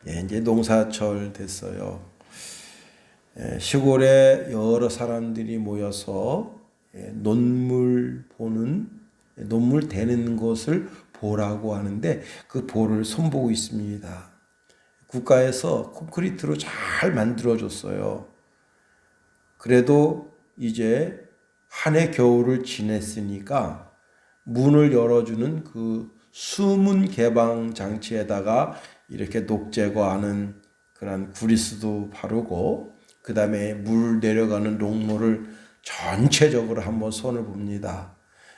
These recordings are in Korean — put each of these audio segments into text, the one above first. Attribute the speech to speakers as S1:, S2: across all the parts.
S1: 이제 농사철 됐어요. 시골에 여러 사람들이 모여서 논물 되는 것을 보라고 하는데 그 보를 손보고 있습니다. 국가에서 콘크리트로 잘 만들어줬어요. 그래도 이제 한 해 겨울을 지냈으니까 문을 열어주는 그 수문 개방 장치에다가 이렇게 녹 제거하는 그런 구리스도 바르고 그 다음에 물 내려가는 농로를 전체적으로 한번 손을 봅니다.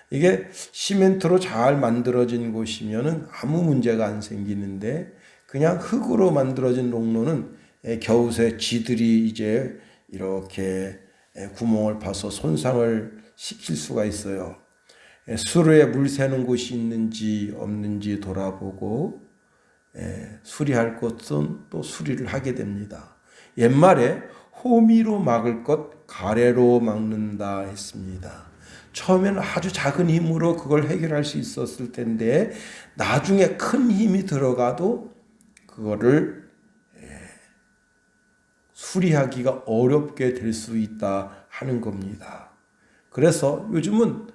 S1: 이게 시멘트로 잘 만들어진 곳이면은 아무 문제가 안 생기는데 그냥 흙으로 만들어진 농로는 겨우새 쥐들이 이제 이렇게 구멍을 파서 손상을 시킬 수가 있어요. 수로에 물 새는 곳이 있는지 없는지 돌아보고 수리할 것은 또 수리를 하게 됩니다. 옛말에 호미로 막을 것 가래로 막는다 했습니다. 처음에는 아주 작은 힘으로 그걸 해결할 수 있었을 텐데 나중에 큰 힘이 들어가도 그거를 수리하기가 어렵게 될 수 있다 하는 겁니다. 그래서 요즘은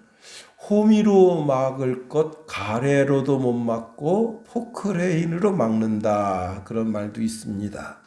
S1: 호미로 막을 것 가래로도 못 막고 포크레인으로 막는다 그런 말도 있습니다.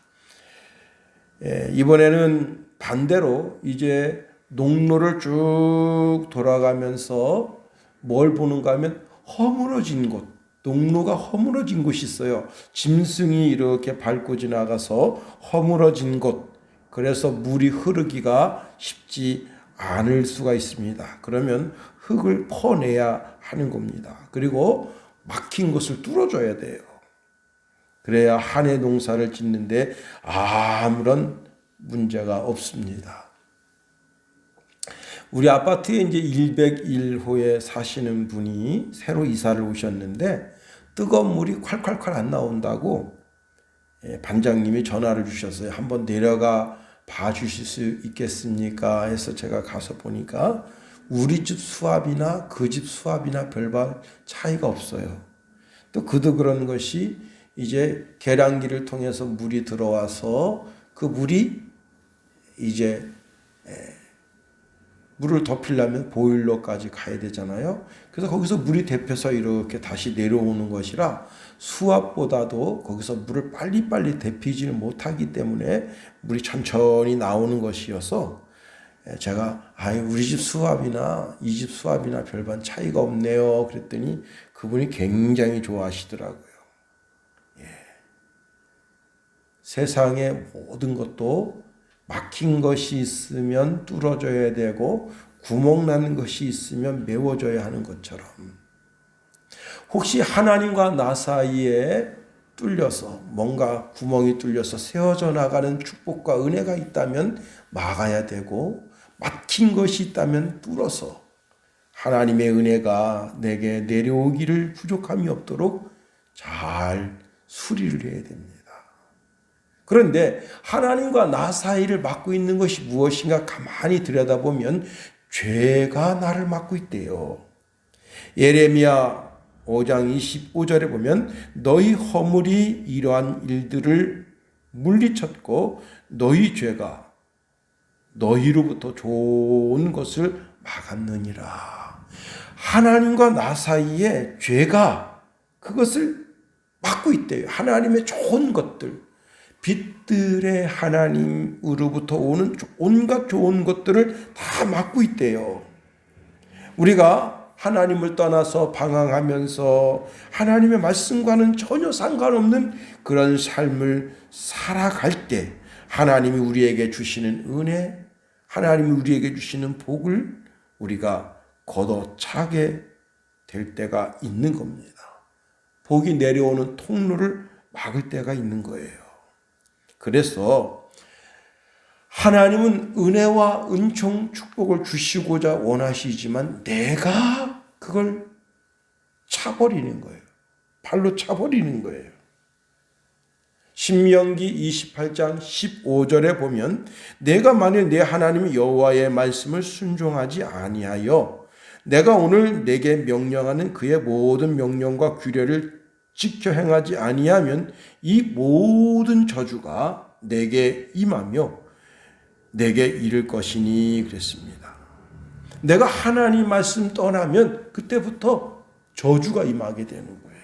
S1: 이번에는 반대로 이제 농로를 쭉 돌아가면서 뭘 보는가 하면 허물어진 곳, 농로가 허물어진 곳이 있어요. 짐승이 이렇게 밟고 지나가서 허물어진 곳, 그래서 물이 흐르기가 쉽지 않을 수가 있습니다. 그러면 흙을 퍼내야 하는 겁니다. 그리고 막힌 것을 뚫어줘야 돼요. 그래야 한 해 농사를 짓는데 아무런 문제가 없습니다. 우리 아파트에 이제 101호에 사시는 분이 새로 이사를 오셨는데 뜨거운 물이 콸콸콸 안 나온다고 반장님이 전화를 주셨어요. 한번 내려가 봐 주실 수 있겠습니까? 해서 제가 가서 보니까 우리 집 수압이나 그 집 수압이나 별반 차이가 없어요. 또 그도 그런 것이 이제 계량기를 통해서 물이 들어와서 그 물이 이제 물을 덮이려면 보일러까지 가야 되잖아요. 그래서 거기서 물이 데펴서 이렇게 다시 내려오는 것이라 수압보다도 거기서 물을 빨리빨리 데피지를 못하기 때문에 물이 천천히 나오는 것이어서 제가 우리 집 수압이나 이 집 수압이나 별반 차이가 없네요. 그랬더니 그분이 굉장히 좋아하시더라고요. 세상의 모든 것도 막힌 것이 있으면 뚫어줘야 되고 구멍 난 것이 있으면 메워줘야 하는 것처럼 혹시 하나님과 나 사이에 뚫려서 뭔가 구멍이 뚫려서 세워져 나가는 축복과 은혜가 있다면 막아야 되고 막힌 것이 있다면 뚫어서 하나님의 은혜가 내게 내려오기를 부족함이 없도록 잘 수리를 해야 됩니다. 그런데 하나님과 나 사이를 막고 있는 것이 무엇인가 가만히 들여다보면 죄가 나를 막고 있대요. 예레미야 5장 25절에 보면 너희 허물이 이러한 일들을 물리쳤고 너희 죄가 너희로부터 좋은 것을 막았느니라. 하나님과 나 사이에 죄가 그것을 막고 있대요. 하나님의 좋은 것들. 빛들의 하나님으로부터 오는 온갖 좋은 것들을 다 막고 있대요. 우리가 하나님을 떠나서 방황하면서 하나님의 말씀과는 전혀 상관없는 그런 삶을 살아갈 때 하나님이 우리에게 주시는 은혜, 하나님이 우리에게 주시는 복을 우리가 걷어차게 될 때가 있는 겁니다. 복이 내려오는 통로를 막을 때가 있는 거예요. 그래서 하나님은 은혜와 은총 축복을 주시고자 원하시지만 내가 그걸 차버리는 거예요. 발로 차버리는 거예요. 신명기 28장 15절에 보면 내가 만일 내 하나님 여호와의 말씀을 순종하지 아니하여 내가 오늘 내게 명령하는 그의 모든 명령과 규례를 지켜 행하지 아니하면 이 모든 저주가 내게 임하며 내게 이를 것이니 그랬습니다. 내가 하나님 말씀 떠나면 그때부터 저주가 임하게 되는 거예요.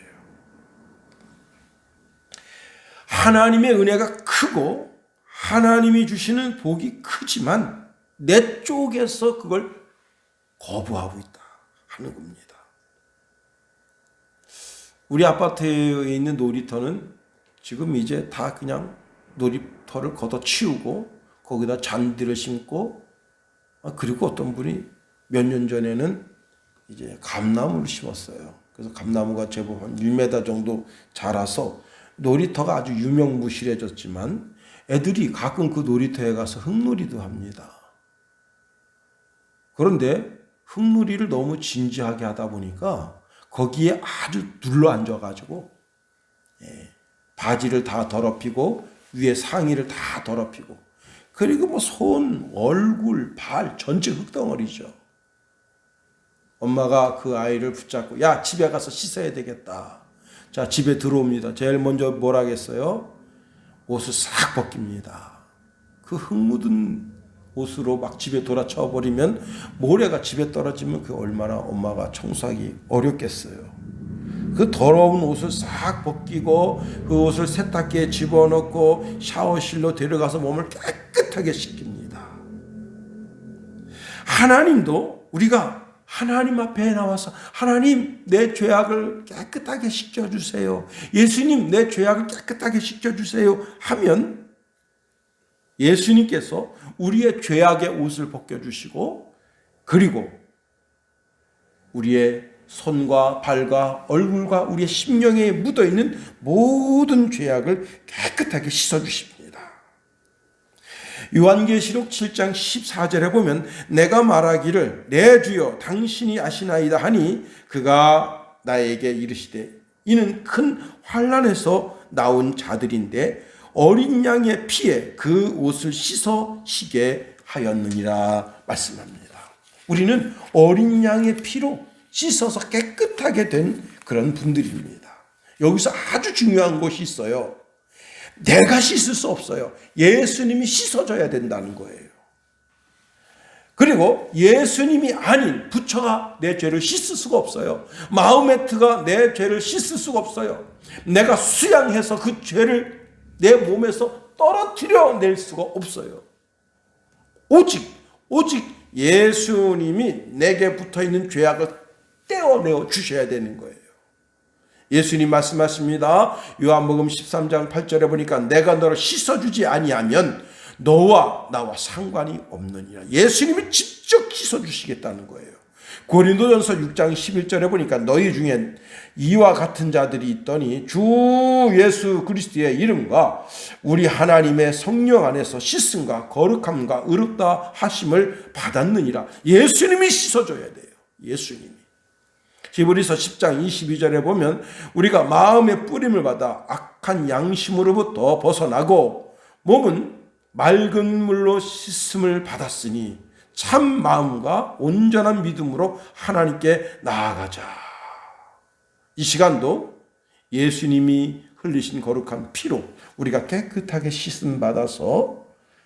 S1: 하나님의 은혜가 크고 하나님이 주시는 복이 크지만 내 쪽에서 그걸 거부하고 있다 하는 겁니다. 우리 아파트에 있는 놀이터는 지금 이제 다 그냥 놀이터를 걷어치우고 거기다 잔디를 심고, 그리고 어떤 분이 몇 년 전에는 이제 감나무를 심었어요. 그래서 감나무가 제법 한 1m 정도 자라서 놀이터가 아주 유명무실해졌지만 애들이 가끔 그 놀이터에 가서 흙놀이도 합니다. 그런데 흙놀이를 너무 진지하게 하다 보니까 거기에 아주 눌러 앉아가지고 바지를 다 더럽히고 위에 상의를 다 더럽히고, 그리고 뭐 손, 얼굴, 발 전체 흙덩어리죠. 엄마가 그 아이를 붙잡고 야, 집에 가서 씻어야 되겠다. 자, 집에 들어옵니다. 제일 먼저 뭘 하겠어요? 옷을 싹 벗깁니다. 그 흙 묻은 옷으로 막 집에 돌아쳐 버리면 모래가 집에 떨어지면 그 얼마나 엄마가 청소하기 어렵겠어요. 그 더러운 옷을 싹 벗기고 그 옷을 세탁기에 집어넣고 샤워실로 데려가서 몸을 깨끗하게 씻깁니다. 하나님도 우리가 하나님 앞에 나와서 하나님 내 죄악을 깨끗하게 씻겨주세요, 예수님 내 죄악을 깨끗하게 씻겨주세요 하면 예수님께서 우리의 죄악의 옷을 벗겨주시고, 그리고 우리의 손과 발과 얼굴과 우리의 심령에 묻어있는 모든 죄악을 깨끗하게 씻어주십니다. 요한계시록 7장 14절에 보면 내가 말하기를 내 주여 당신이 아시나이다 하니 그가 나에게 이르시되 이는 큰 환난에서 나온 자들인데 어린 양의 피에 그 옷을 씻어 쉬게 하였느니라 말씀합니다. 우리는 어린 양의 피로 씻어서 깨끗하게 된 그런 분들입니다. 여기서 아주 중요한 것이 있어요. 내가 씻을 수 없어요. 예수님이 씻어줘야 된다는 거예요. 그리고 예수님이 아닌 부처가 내 죄를 씻을 수가 없어요. 마호메트가 내 죄를 씻을 수가 없어요. 내가 수양해서 그 죄를 내 몸에서 떨어뜨려 낼 수가 없어요. 오직 예수님이 내게 붙어있는 죄악을 떼어내어 주셔야 되는 거예요. 예수님 말씀하십니다. 요한복음 13장 8절에 보니까 내가 너를 씻어주지 아니하면 너와 나와 상관이 없느니라. 예수님이 직접 씻어주시겠다는 거예요. 고린도전서 6장 11절에 보니까 너희 중에 이와 같은 자들이 있더니 주 예수 그리스도의 이름과 우리 하나님의 성령 안에서 씻음과 거룩함과 의롭다 하심을 받았느니라. 예수님이 씻어줘야 돼요. 예수님이. 히브리서 10장 22절에 보면 우리가 마음의 뿌림을 받아 악한 양심으로부터 벗어나고 몸은 맑은 물로 씻음을 받았으니 참 마음과 온전한 믿음으로 하나님께 나아가자. 이 시간도 예수님이 흘리신 거룩한 피로 우리가 깨끗하게 씻음 받아서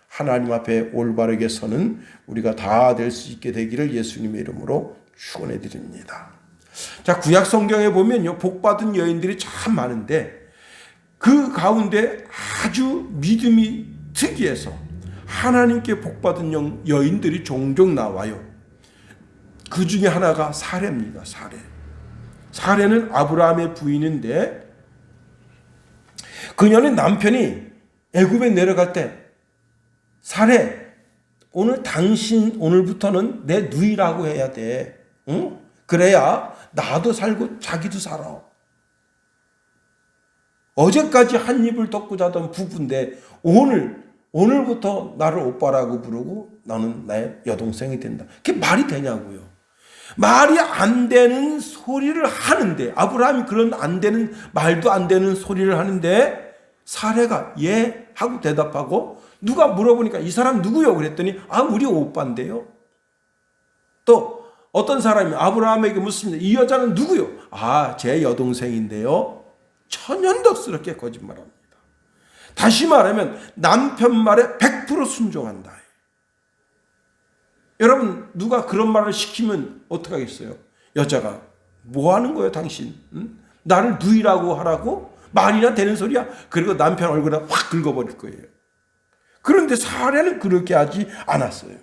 S1: 하나님 앞에 올바르게 서는 우리가 다 될 수 있게 되기를 예수님의 이름으로 축원해 드립니다. 자, 구약 성경에 보면요, 복받은 여인들이 참 많은데 그 가운데 아주 믿음이 특이해서 하나님께 복받은 여인들이 종종 나와요. 그 중에 하나가 사레입니다. 사레는 아브라함의 부인인데 그녀는 남편이 애굽에 내려갈 때 사레, 오늘부터는 내 누이라고 해야 돼. 응? 그래야 나도 살고 자기도 살아. 어제까지 한 입을 덮고 자던 부부인데 오늘부터 나를 오빠라고 부르고 너는 나의 여동생이 된다. 그게 말이 되냐고요. 말이 안 되는 소리를 하는데, 아브라함이 그런 말도 안 되는 소리를 하는데 사레가 예 하고 대답하고, 누가 물어보니까 이 사람 누구요? 그랬더니 우리 오빠인데요. 또 어떤 사람이 아브라함에게 묻습니다. 이 여자는 누구요? 제 여동생인데요. 천연덕스럽게 거짓말합니다. 다시 말하면 남편 말에 100% 순종한다. 여러분, 누가 그런 말을 시키면 어떡하겠어요? 여자가 뭐 하는 거예요 당신? 응? 나를 누이라고 하라고? 말이나 되는 소리야? 그리고 남편 얼굴에 확 긁어버릴 거예요. 그런데 사례는 그렇게 하지 않았어요.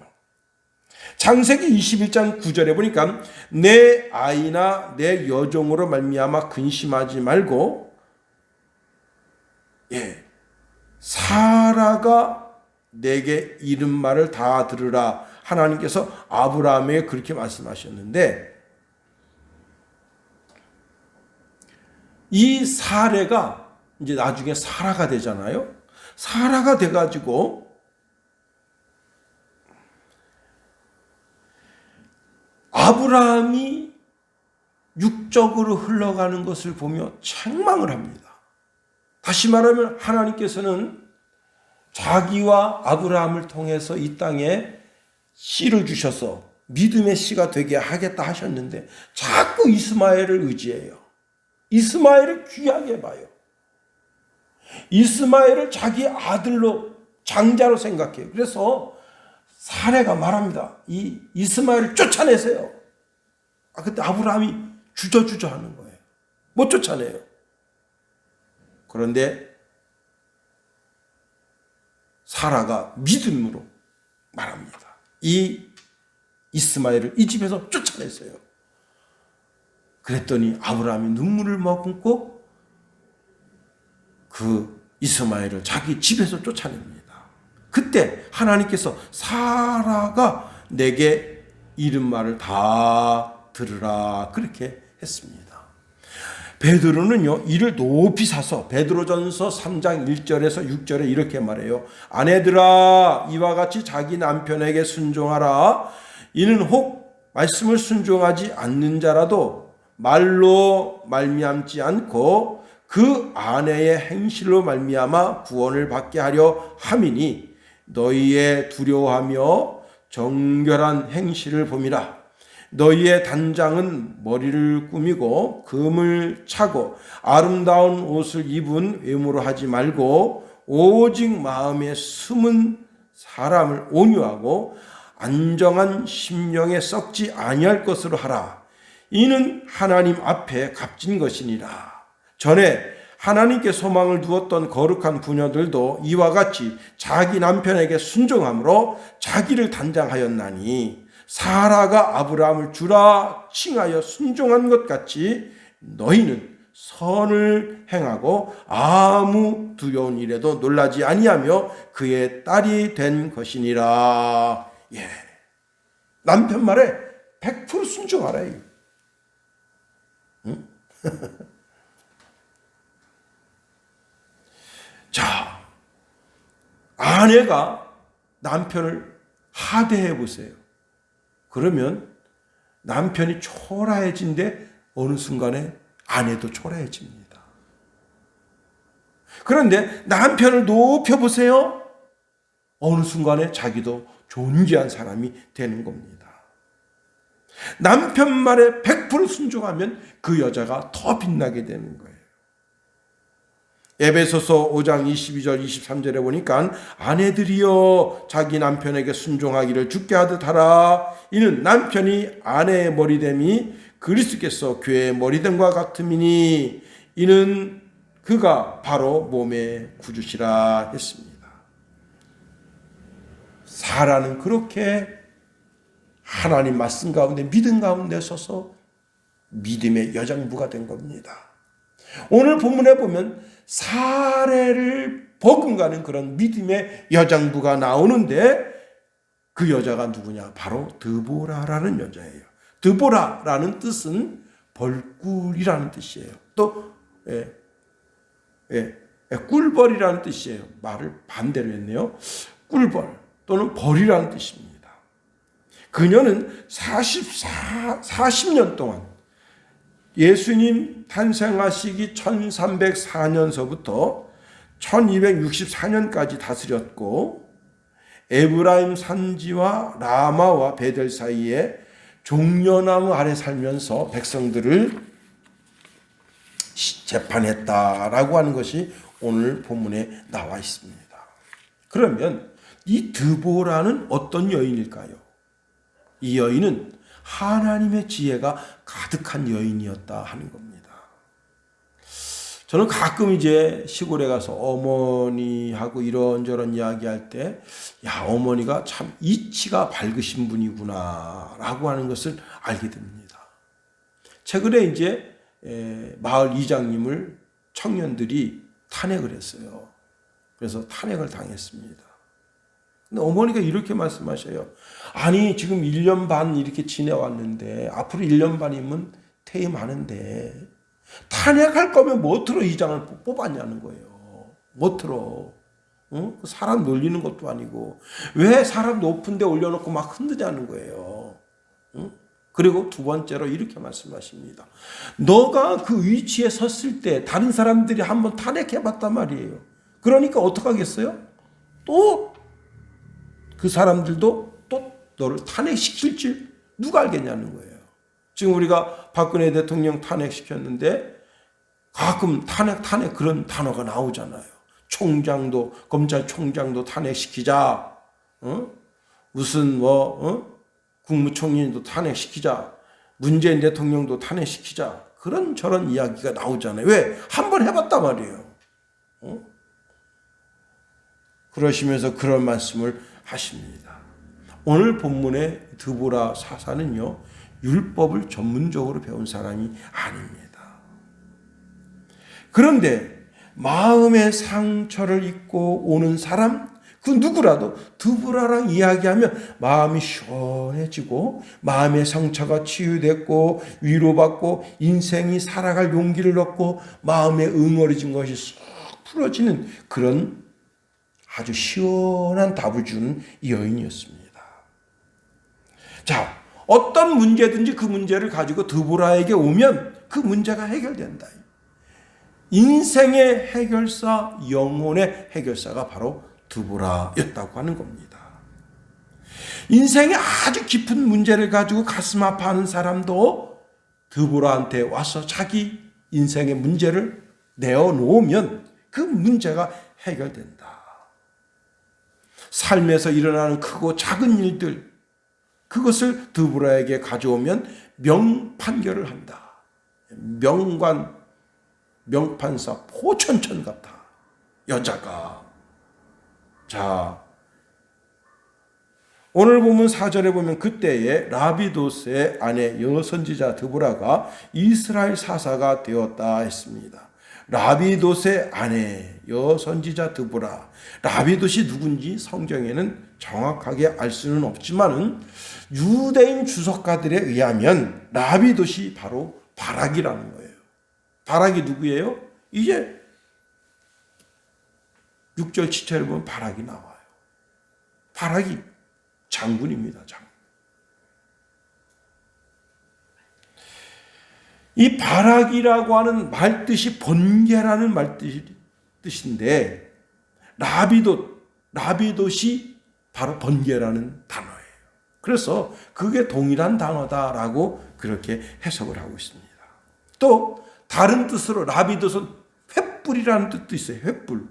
S1: 창세기 21장 9절에 보니까 내 아이나 내 여종으로 말미암아 근심하지 말고, 사라가 내게 이른 말을 다 들으라. 하나님께서 아브라함에게 그렇게 말씀하셨는데, 이 사례가 이제 나중에 사라가 되잖아요. 사라가 돼가지고 아브라함이 육적으로 흘러가는 것을 보며 책망을 합니다. 다시 말하면 하나님께서는 자기와 아브라함을 통해서 이 땅에 씨를 주셔서 믿음의 씨가 되게 하겠다 하셨는데 자꾸 이스마엘을 의지해요. 이스마엘을 귀하게 봐요. 이스마엘을 자기 아들로, 장자로 생각해요. 그래서 사례가 말합니다. 이 이스마엘을 쫓아내세요. 그때 아브라함이 주저주저 하는 거예요. 못 쫓아내요. 그런데 사라가 믿음으로 말합니다. 이 이스마엘을 이 집에서 쫓아냈어요. 그랬더니 아브라함이 눈물을 머금고 그 이스마엘을 자기 집에서 쫓아냅니다. 그때 하나님께서 사라가 내게 이른 말을 다 들으라 그렇게 했습니다. 베드로는요, 이를 높이 사서 베드로전서 3장 1절에서 6절에 이렇게 말해요. 아내들아, 이와 같이 자기 남편에게 순종하라. 이는 혹 말씀을 순종하지 않는 자라도 말로 말미암지 않고 그 아내의 행실로 말미암아 구원을 받게 하려 함이니 너희의 두려워하며 정결한 행실을 봄이라. 너희의 단장은 머리를 꾸미고 금을 차고 아름다운 옷을 입은 외모로 하지 말고 오직 마음에 숨은 사람을 온유하고 안정한 심령에 썩지 아니할 것으로 하라. 이는 하나님 앞에 값진 것이니라. 전에 하나님께 소망을 두었던 거룩한 부녀들도 이와 같이 자기 남편에게 순종함으로 자기를 단장하였나니 사라가 아브라함을 주라 칭하여 순종한 것 같이 너희는 선을 행하고 아무 두려운 일에도 놀라지 아니하며 그의 딸이 된 것이니라. 남편 말에 100% 순종하라. 응? 자, 아내가 남편을 하대해 보세요. 그러면 남편이 초라해진데 어느 순간에 아내도 초라해집니다. 그런데 남편을 높여보세요. 어느 순간에 자기도 존귀한 사람이 되는 겁니다. 남편 말에 100% 순종하면 그 여자가 더 빛나게 되는 거예요. 에베소서 5장 22절 23절에 보니까 아내들이여 자기 남편에게 순종하기를 주께 하듯 하라. 이는 남편이 아내의 머리됨이 그리스도께서 교회의 머리됨과 같음이니 이는 그가 바로 몸의 구주시라 했습니다. 사라는 그렇게 하나님 말씀 가운데 믿음 가운데 서서 믿음의 여장부가 된 겁니다. 오늘 본문에 보면 사례를 버금가는 그런 믿음의 여장부가 나오는데 그 여자가 누구냐? 바로 드보라라는 여자예요. 드보라라는 뜻은 벌꿀이라는 뜻이에요. 또 꿀벌이라는 뜻이에요. 말을 반대로 했네요. 꿀벌 또는 벌이라는 뜻입니다. 그녀는 40년 동안 예수님 탄생하시기 1304년서부터 1264년까지 다스렸고 에브라임 산지와 라마와 베델 사이에 종려나무 아래 살면서 백성들을 재판했다라고 하는 것이 오늘 본문에 나와 있습니다. 그러면 이 드보라는 어떤 여인일까요? 이 여인은 하나님의 지혜가 가득한 여인이었다 하는 겁니다. 저는 가끔 이제 시골에 가서 어머니하고 이런저런 이야기할 때, 야, 어머니가 참 이치가 밝으신 분이구나 라고 하는 것을 알게 됩니다. 최근에 이제 마을 이장님을 청년들이 탄핵을 했어요. 그래서 탄핵을 당했습니다. 근데 어머니가 이렇게 말씀하셔요. 아니, 지금 1년 반 이렇게 지내왔는데 앞으로 1년 반이면 퇴임하는데 탄핵할 거면 뭐트로 이장을 뽑았냐는 거예요. 뭐트로. 응? 사람 놀리는 것도 아니고 왜 사람 높은 데 올려놓고 막 흔드냐는 거예요. 응? 그리고 두 번째로 이렇게 말씀하십니다. 너가 그 위치에 섰을 때 다른 사람들이 한번 탄핵해봤단 말이에요. 그러니까 어떡하겠어요? 또 그 사람들도 또 너를 탄핵시킬 줄 누가 알겠냐는 거예요. 지금 우리가 박근혜 대통령 탄핵시켰는데 가끔 탄핵 그런 단어가 나오잖아요. 총장도, 검찰총장도 탄핵시키자. 무슨 국무총리도 탄핵시키자. 문재인 대통령도 탄핵시키자. 그런 저런 이야기가 나오잖아요. 왜? 한번 해봤단 말이에요. 그러시면서 그런 말씀을 하십니다. 오늘 본문의 드보라 사사는요, 율법을 전문적으로 배운 사람이 아닙니다. 그런데 마음의 상처를 입고 오는 사람, 그 누구라도 드보라랑 이야기하면 마음이 시원해지고 마음의 상처가 치유됐고 위로받고 인생이 살아갈 용기를 얻고 마음에 응어리진 것이 쏙 풀어지는 그런 아주 시원한 답을 주는 여인이었습니다. 자, 어떤 문제든지 그 문제를 가지고 드보라에게 오면 그 문제가 해결된다. 인생의 해결사, 영혼의 해결사가 바로 드보라였다고 하는 겁니다. 인생의 아주 깊은 문제를 가지고 가슴 아파하는 사람도 드보라한테 와서 자기 인생의 문제를 내어놓으면 그 문제가 해결된다. 삶에서 일어나는 크고 작은 일들, 그것을 드보라에게 가져오면 명판결을 한다. 명관, 명판사, 포천천 같아. 여자가. 자, 오늘 보면 4절에 보면 그때에 라비도스의 아내 여선지자 드보라가 이스라엘 사사가 되었다 했습니다. 라비도스의 아내 여선지자 드보라. 라비도시 누군지 성경에는 정확하게 알 수는 없지만은 유대인 주석가들에 의하면 라비도시 바로 바락이라는 거예요. 바락이 누구예요? 이제 6절 7절에 보면 바락이 나와요. 바락이 장군입니다. 장군. 이 바락이라고 하는 말뜻이 번개라는 말뜻인데 라비돛이 바로 번개라는 단어예요. 그래서 그게 동일한 단어다라고 그렇게 해석을 하고 있습니다. 또 다른 뜻으로 라비돛은 횃불이라는 뜻도 있어요. 횃불.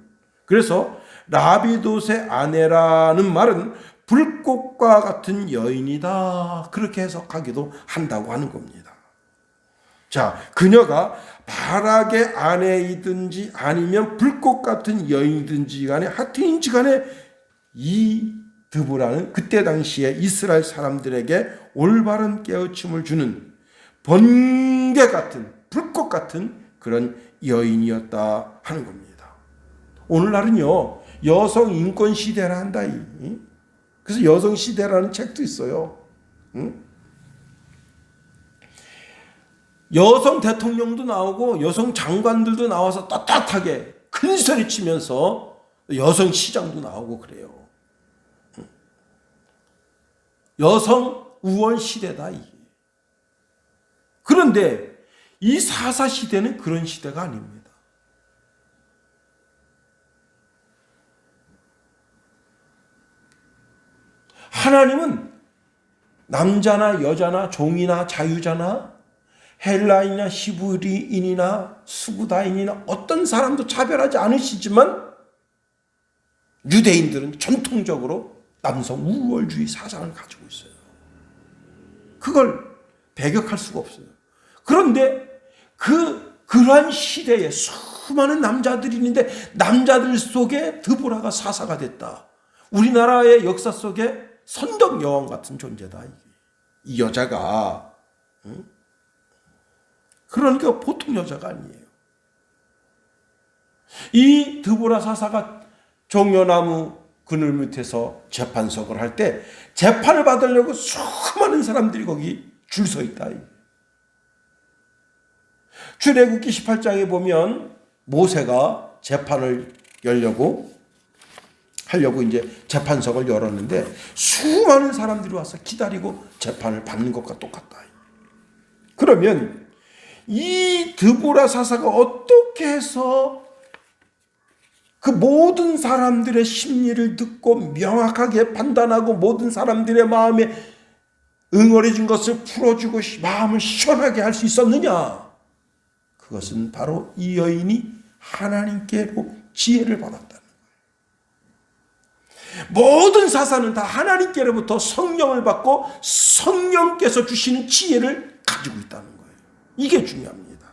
S1: 그래서 라비돛의 아내라는 말은 불꽃과 같은 여인이다. 그렇게 해석하기도 한다고 하는 겁니다. 자, 그녀가 바락의 아내이든지 아니면 불꽃 같은 여인이든지 간에 하여튼인지 간에 이 드보라는 그때 당시에 이스라엘 사람들에게 올바른 깨우침을 주는 번개 같은 불꽃 같은 그런 여인이었다 하는 겁니다. 오늘날은요 여성 인권 시대라 한다. 그래서 여성 시대라는 책도 있어요. 여성 대통령도 나오고 여성 장관들도 나와서 떳떳하게 큰 소리 치면서 여성 시장도 나오고 그래요. 여성 우원 시대다. 그런데 이 사사 시대는 그런 시대가 아닙니다. 하나님은 남자나 여자나 종이나 자유자나 헬라인이나 히브리인이나 수구다인이나 어떤 사람도 차별하지 않으시지만 유대인들은 전통적으로 남성 우월주의 사상을 가지고 있어요. 그걸 배격할 수가 없어요. 그런데 그러한 시대에 수많은 남자들이 있는데 남자들 속에 드보라가 사사가 됐다. 우리나라의 역사 속에 선덕 여왕 같은 존재다. 이 여자가. 그러니까 보통 여자가 아니에요. 이 드보라 사사가 종려나무 그늘 밑에서 재판석을 할 때 재판을 받으려고 수많은 사람들이 거기 줄 서 있다. 출애굽기 18장에 보면 모세가 재판을 하려고 이제 재판석을 열었는데 수많은 사람들이 와서 기다리고 재판을 받는 것과 똑같다. 그러면 이 드보라 사사가 어떻게 해서 그 모든 사람들의 심리를 듣고 명확하게 판단하고 모든 사람들의 마음에 응어리진 것을 풀어주고 마음을 시원하게 할 수 있었느냐? 그것은 바로 이 여인이 하나님께로 지혜를 받았다는 거예요. 모든 사사는 다 하나님께로부터 성령을 받고 성령께서 주시는 지혜를 가지고 있다는 거예요. 이게 중요합니다.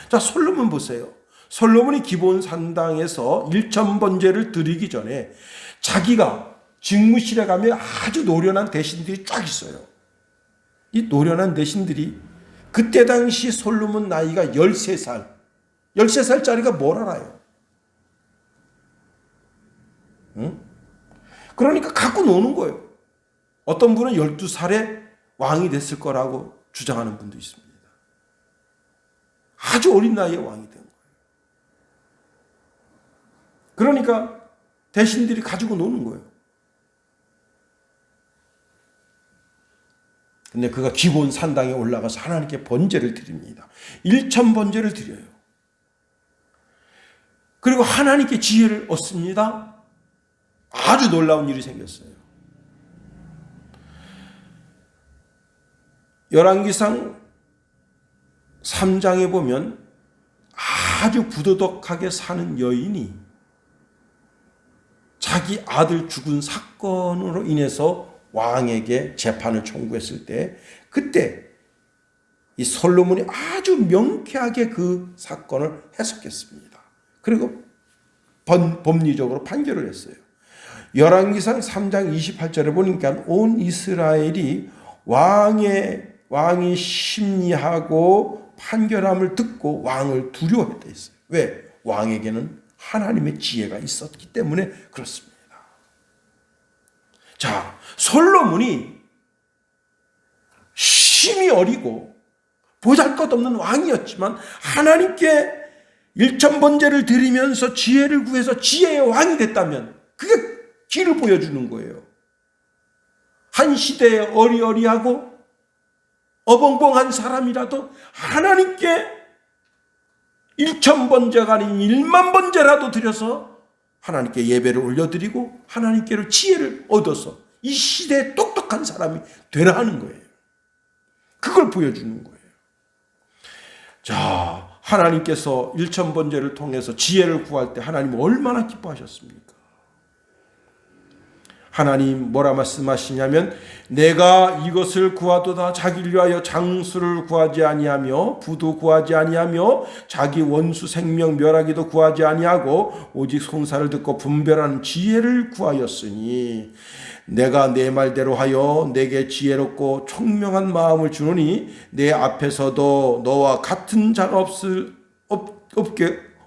S1: 자, 솔로몬 보세요. 솔로몬이 기본 산당에서 1,000번제를 드리기 전에 자기가 직무실에 가면 아주 노련한 대신들이 쫙 있어요. 이 노련한 대신들이 그때 당시 솔로몬 나이가 13살. 13살짜리가 뭘 알아요? 응? 그러니까 갖고 노는 거예요. 어떤 분은 12살에 왕이 됐을 거라고 주장하는 분도 있습니다. 아주 어린 나이에 왕이 된 거예요. 그러니까 대신들이 가지고 노는 거예요. 근데 그가 기본 산당에 올라가서 하나님께 번제를 드립니다. 1,000번제를 드려요. 그리고 하나님께 지혜를 얻습니다. 아주 놀라운 일이 생겼어요. 열왕기상 3장에 보면 아주 부도덕하게 사는 여인이 자기 아들 죽은 사건으로 인해서 왕에게 재판을 청구했을 때 그때 이 솔로몬이 아주 명쾌하게 그 사건을 해석했습니다. 그리고 법리적으로 판결을 했어요. 열왕기상 3장 28절에 보니까 온 이스라엘이 왕이 심리하고 판결함을 듣고 왕을 두려워했다 했어요. 왜? 왕에게는 하나님의 지혜가 있었기 때문에 그렇습니다. 자, 솔로몬이 심히 어리고 보잘것없는 왕이었지만 하나님께 1,000번제를 드리면서 지혜를 구해서 지혜의 왕이 됐다면 그게 길을 보여주는 거예요. 한 시대에 어리어리하고 어벙벙한 사람이라도 하나님께 1,000번제가 아닌 10,000번제라도 드려서 하나님께 예배를 올려드리고 하나님께로 지혜를 얻어서 이 시대에 똑똑한 사람이 되라는 거예요. 그걸 보여주는 거예요. 자, 하나님께서 1,000번제를 통해서 지혜를 구할 때 하나님 얼마나 기뻐하셨습니까? 하나님 뭐라 말씀하시냐면 내가 이것을 구하도다 자기를 위하여 장수를 구하지 아니하며 부도 구하지 아니하며 자기 원수 생명 멸하기도 구하지 아니하고 오직 송사를 듣고 분별하는 지혜를 구하였으니 내가 내 말대로 하여 내게 지혜롭고 총명한 마음을 주노니 내 앞에서도 너와 같은 자가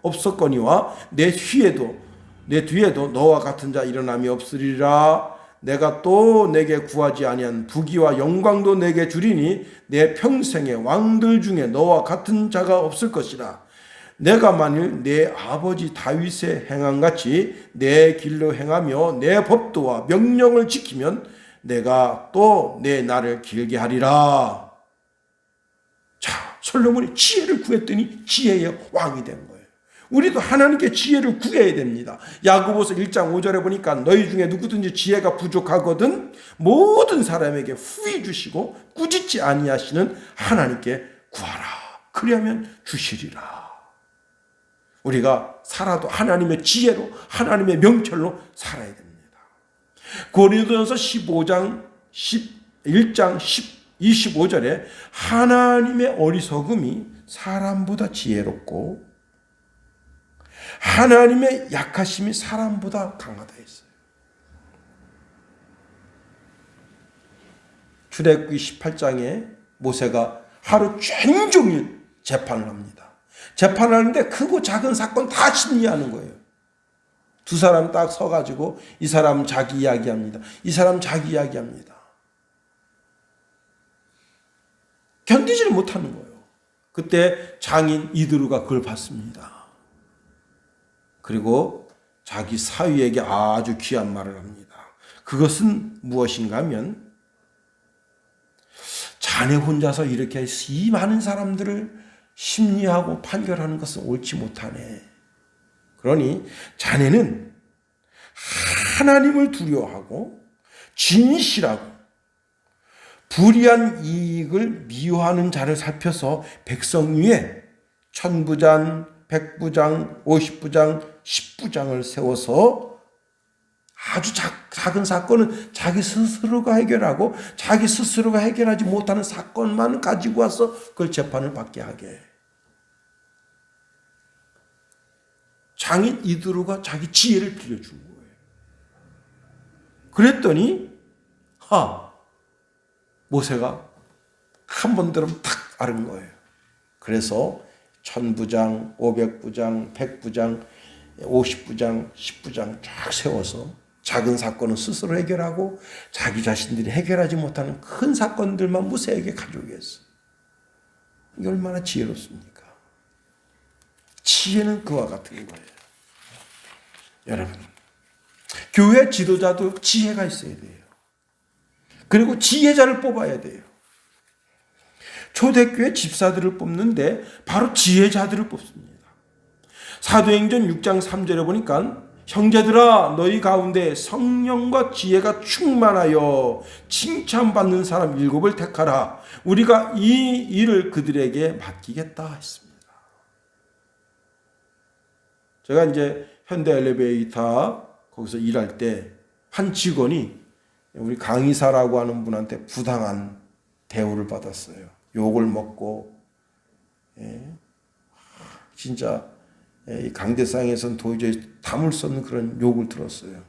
S1: 없었거니와 내 뒤에도 너와 같은 자 일어남이 없으리라. 내가 또 내게 구하지 아니한 부귀와 영광도 내게 주리니 내 평생의 왕들 중에 너와 같은 자가 없을 것이라. 내가 만일 내 아버지 다윗의 행함같이 내 길로 행하며 내 법도와 명령을 지키면 내가 또 내 날을 길게 하리라. 자, 솔로몬이 지혜를 구했더니 지혜의 왕이 된 거예요. 우리도 하나님께 지혜를 구해야 됩니다. 야고보서 1장 5절에 보니까 너희 중에 누구든지 지혜가 부족하거든 모든 사람에게 후히 주시고 꾸짖지 아니하시는 하나님께 구하라. 그리하면 주시리라. 우리가 살아도 하나님의 지혜로, 하나님의 명철로 살아야 됩니다. 고린도전서 15장 1장 25절에 하나님의 어리석음이 사람보다 지혜롭고 하나님의 약하심이 사람보다 강하다 했어요. 출애굽기 18장에 모세가 하루 종일 재판을 합니다. 재판을 하는데 크고 작은 사건 다 심리하는 거예요. 두 사람 딱 서가지고 이 사람 자기 이야기합니다. 이 사람 자기 이야기합니다. 견디지를 못하는 거예요. 그때 장인 이드루가 그걸 봤습니다. 그리고 자기 사위에게 아주 귀한 말을 합니다. 그것은 무엇인가 하면 자네 혼자서 이렇게 이 많은 사람들을 심리하고 판결하는 것은 옳지 못하네. 그러니 자네는 하나님을 두려워하고 진실하고 불의한 이익을 미워하는 자를 살펴서 백성 위에 천부장, 백부장, 50부장, 10부장을 세워서 아주 작은 사건은 자기 스스로가 해결하고 자기 스스로가 해결하지 못하는 사건만 가지고 와서 그걸 재판을 받게 하게. 장인 이드루가 자기 지혜를 빌려준 거예요. 그랬더니 모세가 한 번 들으면 탁 아는 거예요. 그래서 천부장, 500부장, 100부장, 50부장, 10부장 쫙 세워서 작은 사건은 스스로 해결하고 자기 자신들이 해결하지 못하는 큰 사건들만 모세에게 가져오게 했어요. 이게 얼마나 지혜롭습니까? 지혜는 그와 같은 거예요. 여러분, 교회 지도자도 지혜가 있어야 돼요. 그리고 지혜자를 뽑아야 돼요. 초대교회 집사들을 뽑는데 바로 지혜자들을 뽑습니다. 사도행전 6장 3절에 보니까 형제들아 너희 가운데 성령과 지혜가 충만하여 칭찬받는 사람 7을 택하라. 우리가 이 일을 그들에게 맡기겠다 했습니다. 제가 이제 현대 엘리베이터 거기서 일할 때 한 직원이 우리 강의사라고 하는 분한테 부당한 대우를 받았어요. 욕을 먹고 진짜 이 강대상에서는 도저히 담을 수 없는 그런 욕을 들었어요.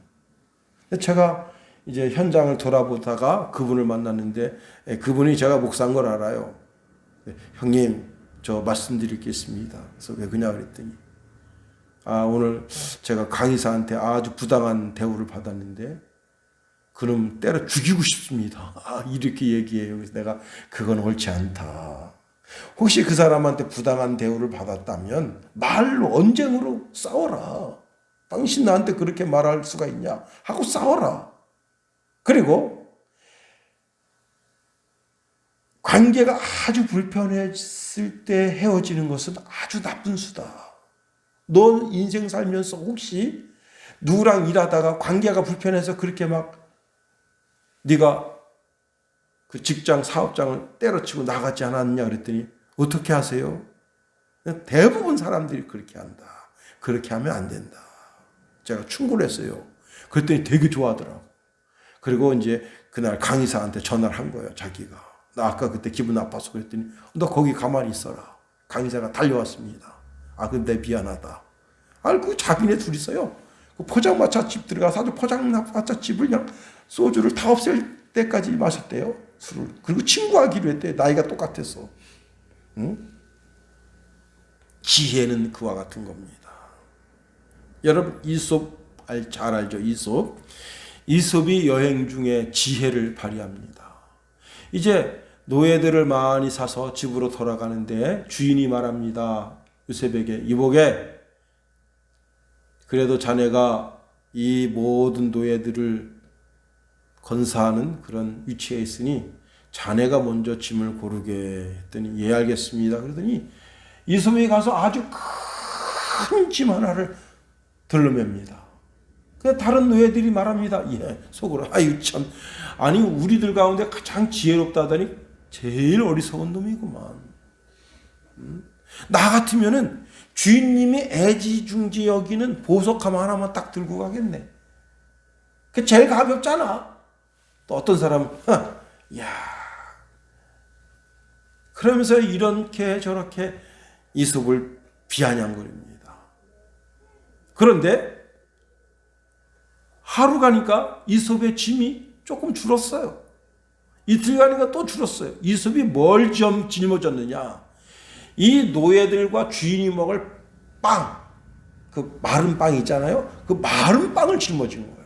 S1: 제가 이제 현장을 돌아보다가 그분을 만났는데 그분이 제가 목사인 걸 알아요. 형님, 저 말씀드릴 게 있습니다. 그래서 왜 그냐 그랬더니 오늘 제가 강의사한테 아주 부당한 대우를 받았는데 그럼 때려 죽이고 싶습니다. 이렇게 얘기해요. 그래서 내가 그건 옳지 않다. 혹시 그 사람한테 부당한 대우를 받았다면 말로 언쟁으로 싸워라. 당신 나한테 그렇게 말할 수가 있냐 하고 싸워라. 그리고 관계가 아주 불편했을 때 헤어지는 것은 아주 나쁜 수다. 너 인생 살면서 혹시 누구랑 일하다가 관계가 불편해서 그렇게 막 네가 그 직장 사업장을 때려치고 나가지 않았냐 그랬더니 어떻게 하세요? 대부분 사람들이 그렇게 한다. 그렇게 하면 안 된다. 제가 충고를 했어요. 그랬더니 되게 좋아하더라고. 그리고 이제 그날 강의사한테 전화를 한 거예요. 자기가. 나 아까 그때 기분 나빠서 그랬더니 너 거기 가만히 있어라. 강의사가 달려왔습니다. 근데 미안하다. 그 자기네 둘이서요. 그 포장마차 집 들어가서 아주 포장마차 집을 그냥 소주를 다 없앨 때까지 마셨대요. 술을. 그리고 친구하기로 했대요. 나이가 똑같아서. 응? 지혜는 그와 같은 겁니다. 여러분 이솝 잘 알죠? 이솝이 여행 중에 지혜를 발휘합니다. 이제 노예들을 많이 사서 집으로 돌아가는데 주인이 말합니다. 요셉에게 이보게 그래도 자네가 이 모든 노예들을 건사하는 그런 위치에 있으니 자네가 먼저 짐을 고르게 했더니 예 알겠습니다. 그러더니 이솝이 가서 아주 큰 짐 하나를 들러맵니다. 다른 노예들이 말합니다. 예, 속으로 아유 참 아니 우리들 가운데 가장 지혜롭다더니 제일 어리석은 놈이구만. 나 같으면은 주인님이 애지중지 여기는 보석함 하나만 딱 들고 가겠네. 그 제일 가볍잖아. 또 어떤 사람은 야, 그러면서 이렇게 저렇게 이솝을 비아냥거립니다. 그런데 하루 가니까 이솝의 짐이 조금 줄었어요. 이틀 가니까 또 줄었어요. 이솝이 뭘 좀 짊어졌느냐? 이 노예들과 주인이 먹을 빵, 그 마른 빵 있잖아요. 그 마른 빵을 짊어진 거예요.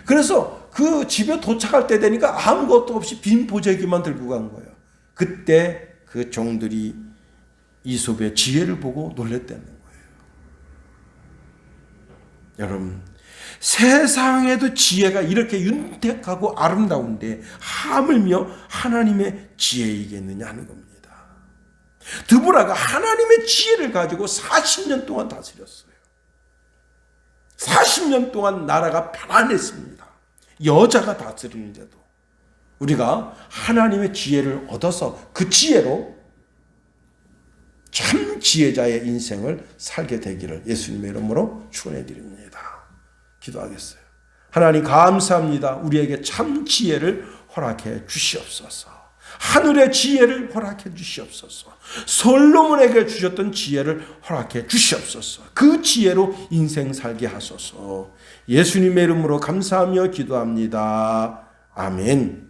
S1: 그래서 그 집에 도착할 때 되니까 아무것도 없이 빈 보재기만 들고 간 거예요. 그때 그 종들이 이솝의 지혜를 보고 놀랬다는 거예요. 여러분, 세상에도 지혜가 이렇게 윤택하고 아름다운데 하물며 하나님의 지혜이겠느냐 하는 겁니다. 드보라가 하나님의 지혜를 가지고 40년 동안 다스렸어요. 40년 동안 나라가 편안했습니다. 여자가 다스리는데도 우리가 하나님의 지혜를 얻어서 그 지혜로 참 지혜자의 인생을 살게 되기를 예수님의 이름으로 축원해 드립니다. 기도하겠어요. 하나님 감사합니다. 우리에게 참 지혜를 허락해 주시옵소서. 하늘의 지혜를 허락해 주시옵소서. 솔로몬에게 주셨던 지혜를 허락해 주시옵소서. 그 지혜로 인생 살게 하소서. 예수님의 이름으로 감사하며 기도합니다. 아멘.